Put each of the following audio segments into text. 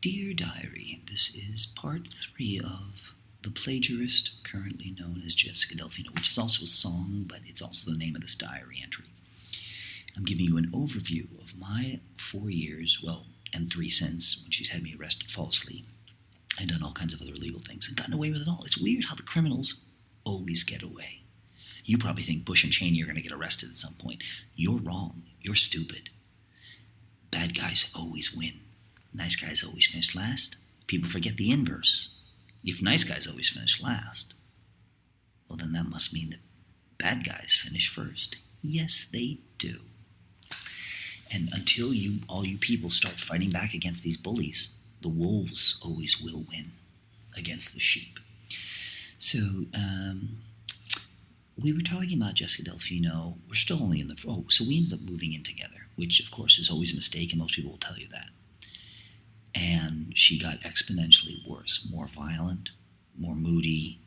Dear Diary, this is part 3 of The Plagiarist, currently known as Jessica Delfino, which is also a song, but it's also the name of this diary entry. I'm giving you an overview of my 4 years, and 3 since, when she's had me arrested falsely. I've done all kinds of other illegal things and gotten away with it all. It's weird how the criminals always get away. You probably think Bush and Cheney are going to get arrested at some point. You're wrong. You're stupid. Bad guys always win. Nice guys always finish last. People forget the inverse. If nice guys always finish last, well, then that must mean that bad guys finish first. Yes, they do. And until all you people start fighting back against these bullies, the wolves always will win against the sheep. So, we were talking about Jessica Delfino. We're still only in so we ended up moving in together, which of course is always a mistake, and most people will tell you that. And she got exponentially worse, more violent, more moody,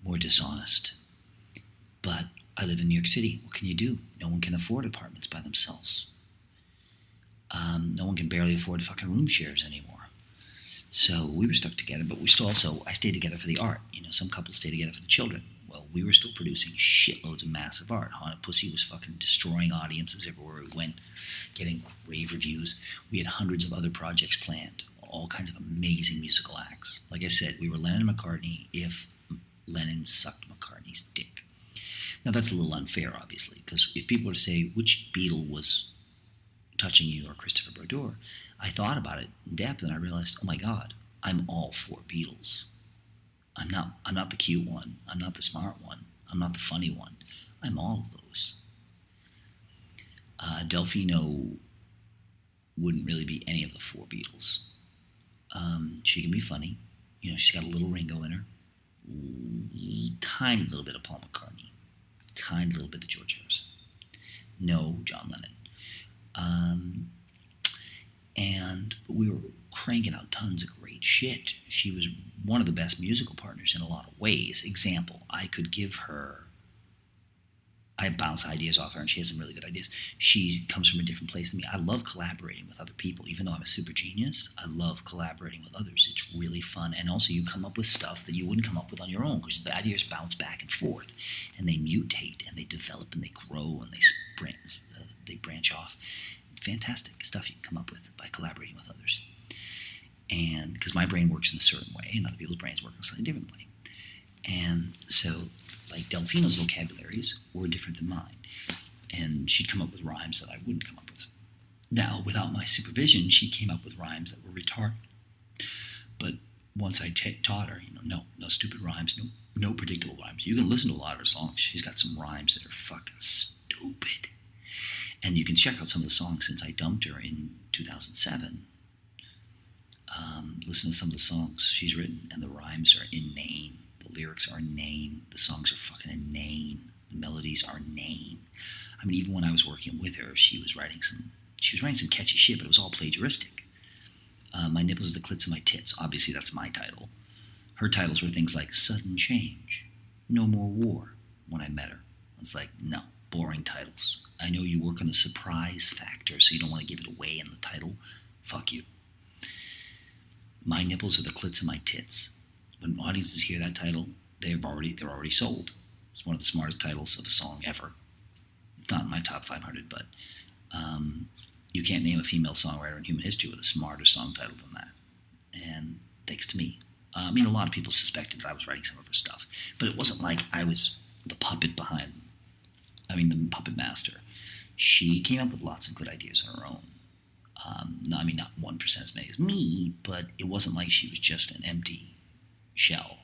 more dishonest. But I live in New York City. What can you do? No one can afford apartments by themselves. No one can barely afford fucking room shares anymore. So we were stuck together, but I stayed together for the art. Some couples stay together for the children. Well, we were still producing shitloads of massive art. Haunted Pussy was fucking destroying audiences everywhere we went, getting rave reviews. We had hundreds of other projects planned, all kinds of amazing musical acts. Like I said, we were Lennon and McCartney if Lennon sucked McCartney's dick. Now, that's a little unfair, obviously, because if people were to say which Beatle was touching you or Christopher Brodeur, I thought about it in depth and I realized, oh my God, I'm all for Beatles. I'm not the cute one. I'm not the smart one. I'm not the funny one. I'm all of those. Delfino wouldn't really be any of the 4 Beatles. She can be funny. She's got a little Ringo in her. Tiny little bit of Paul McCartney. Tiny little bit of George Harrison. No John Lennon. But we were cranking out tons of great shit. She was one of the best musical partners in a lot of ways. Example, I bounce ideas off her, and she has some really good ideas. She comes from a different place than me. I love collaborating with other people. Even though I'm a super genius, I love collaborating with others. It's really fun. And also, you come up with stuff that you wouldn't come up with on your own, because the ideas bounce back and forth, and they mutate, and they develop, and they grow, and they branch off. Fantastic stuff you can come up with by collaborating with others. And because my brain works in a certain way, and other people's brains work in a slightly different way. And so, like, Delfino's vocabularies were different than mine. And she'd come up with rhymes that I wouldn't come up with. Now, without my supervision, she came up with rhymes that were retarded. But once I taught her, no stupid rhymes, no predictable rhymes. You can listen to a lot of her songs. She's got some rhymes that are fucking stupid. And you can check out some of the songs since I dumped her in 2007. Listen to some of the songs she's written, and the rhymes are inane. The lyrics are inane. The songs are fucking inane. The melodies are inane. I mean, even when I was working with her, she was writing some catchy shit, but it was all plagiaristic. My Nipples are the Clits of my Tits. Obviously, that's my title. Her titles were things like Sudden Change, No More War, when I met her. It's like, no, boring titles. I know you work on the surprise factor, so you don't want to give it away in the title. Fuck you. My Nipples are the Clits of my Tits. When audiences hear that title, they're already sold. It's one of the smartest titles of a song ever. It's not in my top 500, but you can't name a female songwriter in human history with a smarter song title than that. And thanks to me. A lot of people suspected that I was writing some of her stuff, but it wasn't like I was the puppet the puppet master. She came up with lots of good ideas on her own. Not 1% as many as me, but it wasn't like she was just an empty shell.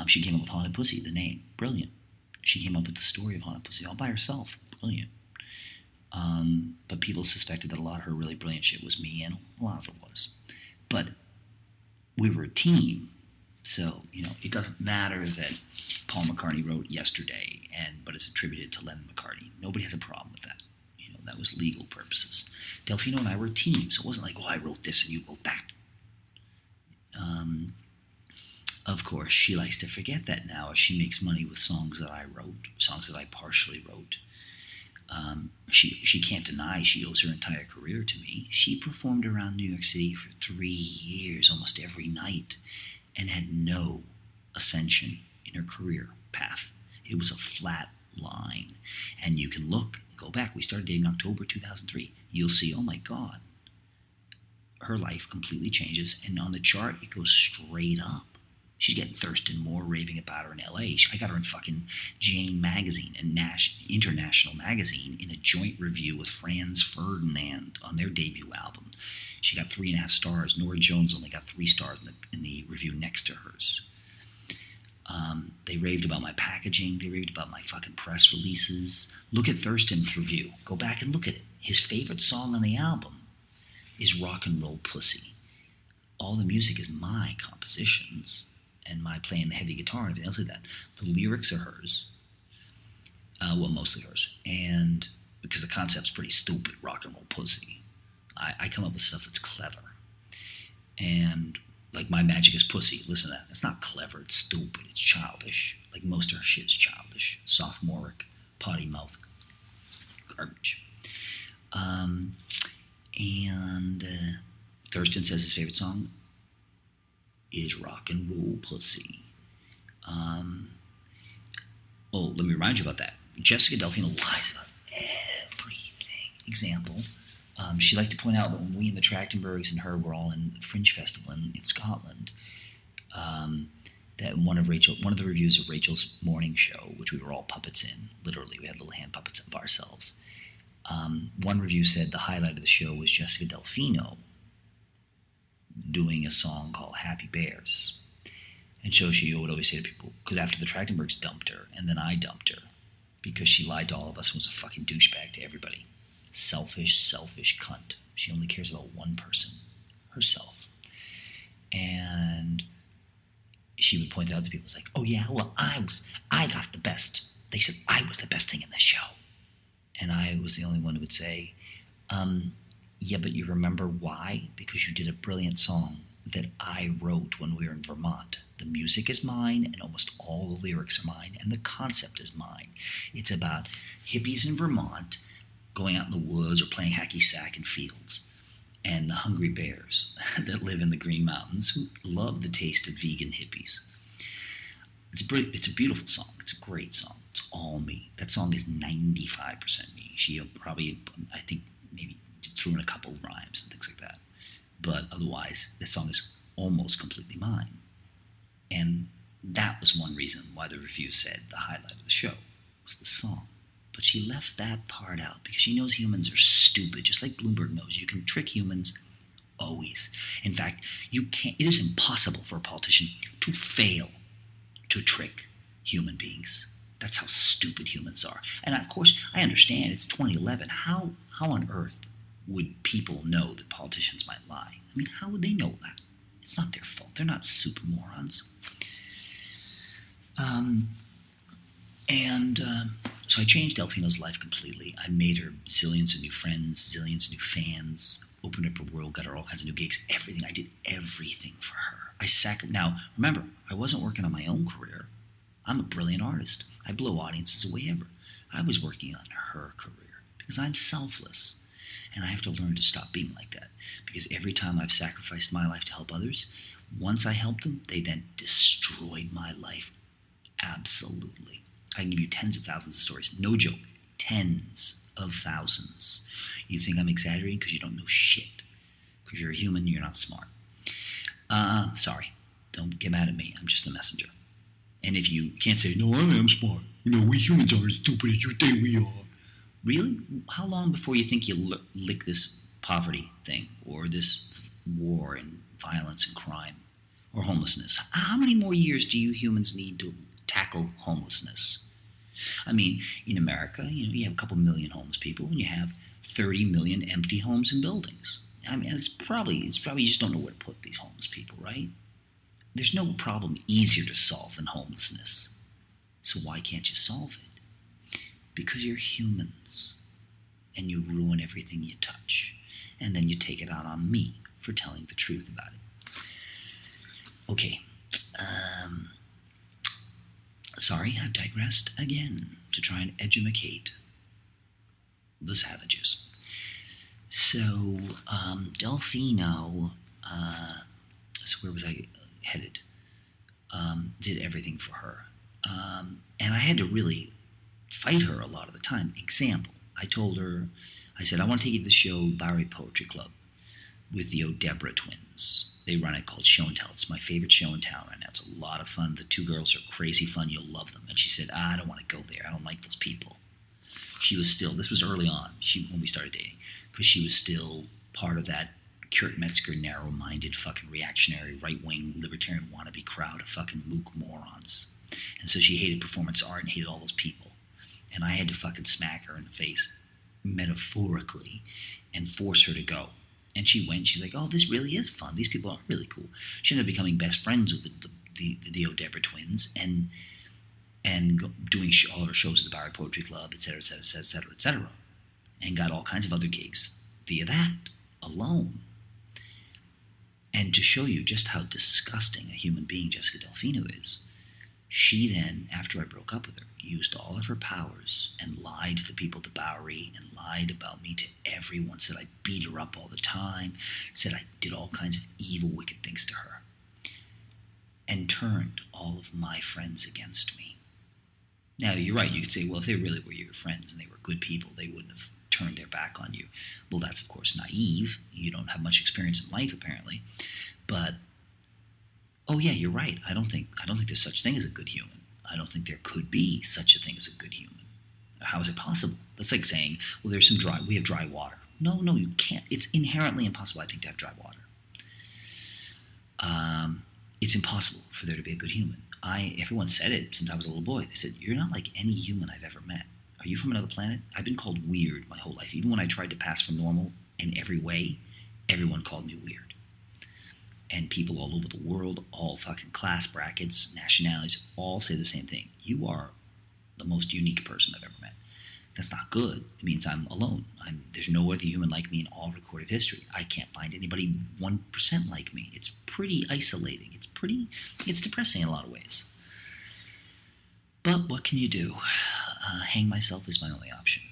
She came up with Haunted Pussy, the name. Brilliant. She came up with the story of Haunted Pussy all by herself. Brilliant. But people suspected that a lot of her really brilliant shit was me, and a lot of it was. But we were a team, so, it doesn't matter that Paul McCartney wrote Yesterday, but it's attributed to Lennon McCartney. Nobody has a problem with that. That was legal purposes. Delfino and I were a team, so it wasn't like, I wrote this and you wrote that. Of course, she likes to forget that now as she makes money with songs that I wrote, songs that I partially wrote. She can't deny she owes her entire career to me. She performed around New York City for 3 years, almost every night, and had no ascension in her career path. It was a flat line. And you can go back. We started dating October 2003. You'll see, oh my God, her life completely changes. And on the chart, it goes straight up. She's getting Thurston Moore raving about her in L.A. I got her in fucking Jane magazine and International magazine in a joint review with Franz Ferdinand on their debut album. She got 3.5 stars. Nora Jones only got 3 stars in the review next to hers. They raved about my packaging. They raved about my fucking press releases. Look at Thurston's review. Go back and look at it. His favorite song on the album is Rock and Roll Pussy. All the music is my compositions and my playing the heavy guitar and everything else like that. The lyrics are hers. Well, mostly hers. And because the concept's pretty stupid, Rock and Roll Pussy. I come up with stuff that's clever. And like My Magic is Pussy. Listen to that. It's not clever. It's stupid. It's childish. Like most of her shit is childish. Sophomoric, potty mouth garbage. Thurston says his favorite song is Rock and Roll Pussy. Let me remind you about that. Jessica Delfino lies about everything. Example, she liked to point out that when we and the Trachtenbergs and her were all in the Fringe Festival in Scotland, that one of the reviews of Rachel's morning show, which we were all puppets in, literally, we had little hand puppets of ourselves. One review said the highlight of the show was Jessica Delfino doing a song called Happy Bears. And so she would always say to people, because after the Trachtenbergs dumped her, and then I dumped her, because she lied to all of us and was a fucking douchebag to everybody. Selfish cunt. She only cares about one person, herself. And she would point out to people, it's like, oh yeah, well, I got the best. They said I was the best thing in the show. And I was the only one who would say, yeah, but you remember why? Because you did a brilliant song that I wrote when we were in Vermont. The music is mine, and almost all the lyrics are mine, and the concept is mine. It's about hippies in Vermont going out in the woods or playing hacky sack in fields, and the hungry bears that live in the Green Mountains who love the taste of vegan hippies. It's a beautiful song. It's a great song. It's all me. That song is 95% me. She probably, I think, maybe threw in a couple rhymes and things like that. But otherwise, this song is almost completely mine. And that was one reason why the review said the highlight of the show was the song. But she left that part out because she knows humans are stupid, just like Bloomberg knows. You can trick humans always. In fact, it is impossible for a politician to fail to trick human beings. That's how stupid humans are. And of course, I understand it's 2011. How on earth would people know that politicians might lie? I mean, how would they know that? It's not their fault. They're not super morons. So I changed Delfino's life completely. I made her zillions of new friends, zillions of new fans, opened up her world, got her all kinds of new gigs, everything. I did everything for her. Now, remember, I wasn't working on my own career. I'm a brilliant artist. I blow audiences away ever. I was working on her career because I'm selfless. And I have to learn to stop being like that. Because every time I've sacrificed my life to help others, once I helped them, they then destroyed my life. Absolutely. I can give you tens of thousands of stories. No joke. Tens of thousands. You think I'm exaggerating because you don't know shit. Because you're a human, you're not smart. Sorry. Don't get mad at me. I'm just the messenger. And if you can't say, no, I am smart. We humans aren't as stupid as you think we are. Really? How long before you think you'll lick this poverty thing or this war and violence and crime or homelessness? How many more years do you humans need to tackle homelessness? I mean, in America, you have a couple million homeless people and you have 30 million empty homes and buildings. I mean, it's probably you just don't know where to put these homeless people, right? There's no problem easier to solve than homelessness. So why can't you solve it? Because you're humans, and you ruin everything you touch, and then you take it out on me for telling the truth about it. Okay, sorry, I've digressed again to try and edumacate the Savages. So, Delfino, so where was I headed? Did everything for her. And I had to really fight her a lot of the time. Example, I told her, I said, I want to take you to the show Bowery Poetry Club with the ODebra twins. They run it called Show and Tell. It's my favorite show in town right now. It's a lot of fun. The two girls are crazy fun. You'll love them. And she said, I don't want to go there. I don't like those people. She was still, this was early on when we started dating, because she was still part of that Kurt Metzger, narrow-minded, fucking reactionary, right-wing, libertarian wannabe crowd of fucking mook morons. And so she hated performance art and hated all those people. And I had to fucking smack her in the face, metaphorically, and force her to go. And she went. She's like, oh, this really is fun. These people are really cool. She ended up becoming best friends with the ODebra twins and doing all her shows at the Bowery Poetry Club, et cetera, et cetera, et cetera, et cetera, et cetera. And got all kinds of other gigs via that alone. And to show you just how disgusting a human being Jessica Delfino is, she then, after I broke up with her, used all of her powers and lied to the people at the Bowery and lied about me to everyone, said I beat her up all the time, said I did all kinds of evil, wicked things to her, and turned all of my friends against me. Now, you're right. You could say, well, if they really were your friends and they were good people, they wouldn't have turned their back on you. Well, that's, of course, naive. You don't have much experience in life, apparently. But, oh, yeah, you're right. I don't think there's such thing as a good human. I don't think there could be such a thing as a good human. How is it possible? That's like saying, well, we have dry water. No, you can't. It's inherently impossible, I think, to have dry water. It's impossible for there to be a good human. Everyone said it since I was a little boy. They said, you're not like any human I've ever met. Are you from another planet? I've been called weird my whole life. Even when I tried to pass for normal in every way, everyone called me weird. And people all over the world, all fucking class brackets, nationalities, all say the same thing. You are the most unique person I've ever met. That's not good. It means I'm alone. There's no other human like me in all recorded history. I can't find anybody 1% like me. It's pretty isolating. It's depressing in a lot of ways. But what can you do? Hang myself is my only option.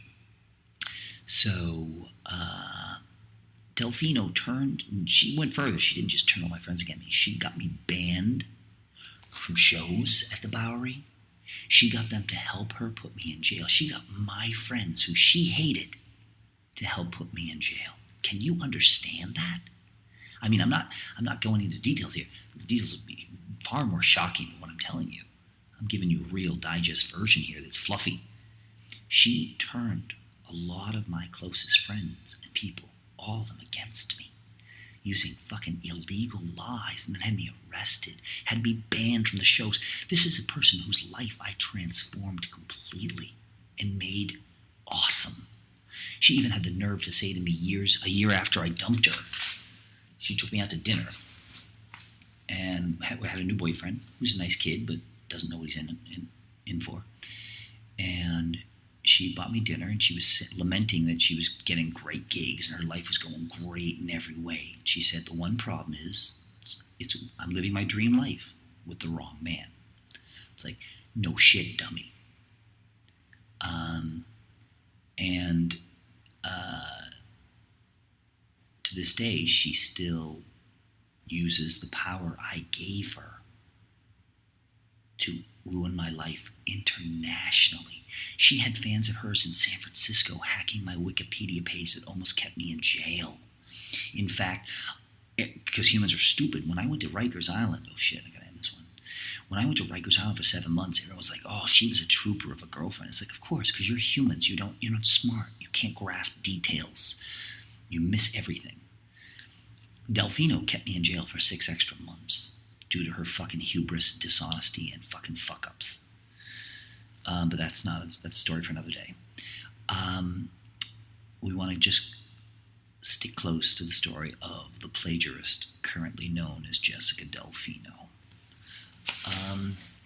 So, Delfino she went further. She didn't just turn all my friends against me. She got me banned from shows at the Bowery. She got them to help her put me in jail. She got my friends who she hated to help put me in jail. Can you understand that? I mean, I'm not going into details here. The details would be far more shocking than what I'm telling you. I'm giving you a real digest version here that's fluffy. She turned a lot of my closest friends and people, all of them, against me, using fucking illegal lies, and then had me arrested, had me banned from the shows. This is a person whose life I transformed completely and made awesome. She even had the nerve to say to me a year after I dumped her, she took me out to dinner and had a new boyfriend who's a nice kid but doesn't know what he's in for. And she bought me dinner, and she was lamenting that she was getting great gigs and her life was going great in every way. She said, the one problem is I'm living my dream life with the wrong man. It's like, no shit, dummy. To this day, she still uses the power I gave her to ruin my life internationally. She had fans of hers in San Francisco hacking my Wikipedia page that almost kept me in jail. In fact, because humans are stupid, when I went to Rikers Island, oh shit, I gotta end this one. When I went to Rikers Island for 7 months, everyone was like, oh, she was a trooper of a girlfriend. It's like, of course, because you're humans. You're not smart. You can't grasp details. You miss everything. Delfino kept me in jail for 6 extra months due to her fucking hubris, dishonesty, and fucking fuck-ups. But that's a story for another day. We want to just stick close to the story of the plagiarist currently known as Jessica Delfino.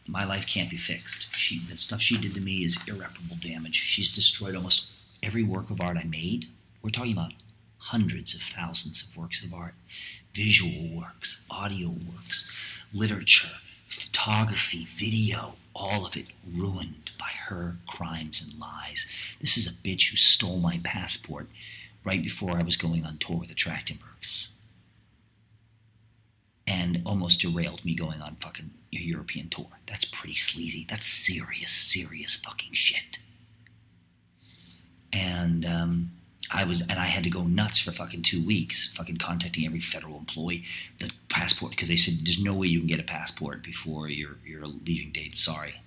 My life can't be fixed. The stuff she did to me is irreparable damage. She's destroyed almost every work of art I made. We're talking about hundreds of thousands of works of art, visual works, audio works, literature, photography, video, all of it ruined by her. her crimes and lies. This is a bitch who stole my passport right before I was going on tour with the Trachtenbergs. And almost derailed me going on fucking a European tour. That's pretty sleazy. That's serious, serious fucking shit. And I had to go nuts for fucking 2 weeks, fucking contacting every federal employee, the passport, because they said there's no way you can get a passport before your leaving date. Sorry.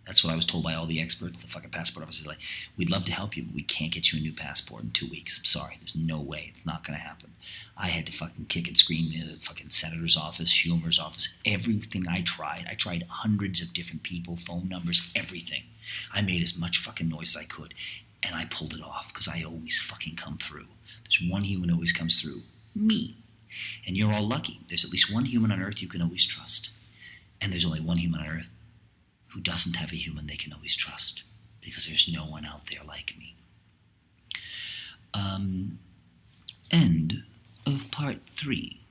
That's what I was told by all the experts. The fucking passport office is like, we'd love to help you, but we can't get you a new passport in 2 weeks. I'm sorry. There's no way. It's not going to happen. I had to fucking kick and scream in the fucking senator's office, Schumer's office, everything I tried. I tried hundreds of different people, phone numbers, everything. I made as much fucking noise as I could, and I pulled it off because I always fucking come through. There's one human who always comes through. Me. And you're all lucky. There's at least one human on earth you can always trust. And there's only one human on earth who doesn't have a human they can always trust, because there's no one out there like me. End of part 3.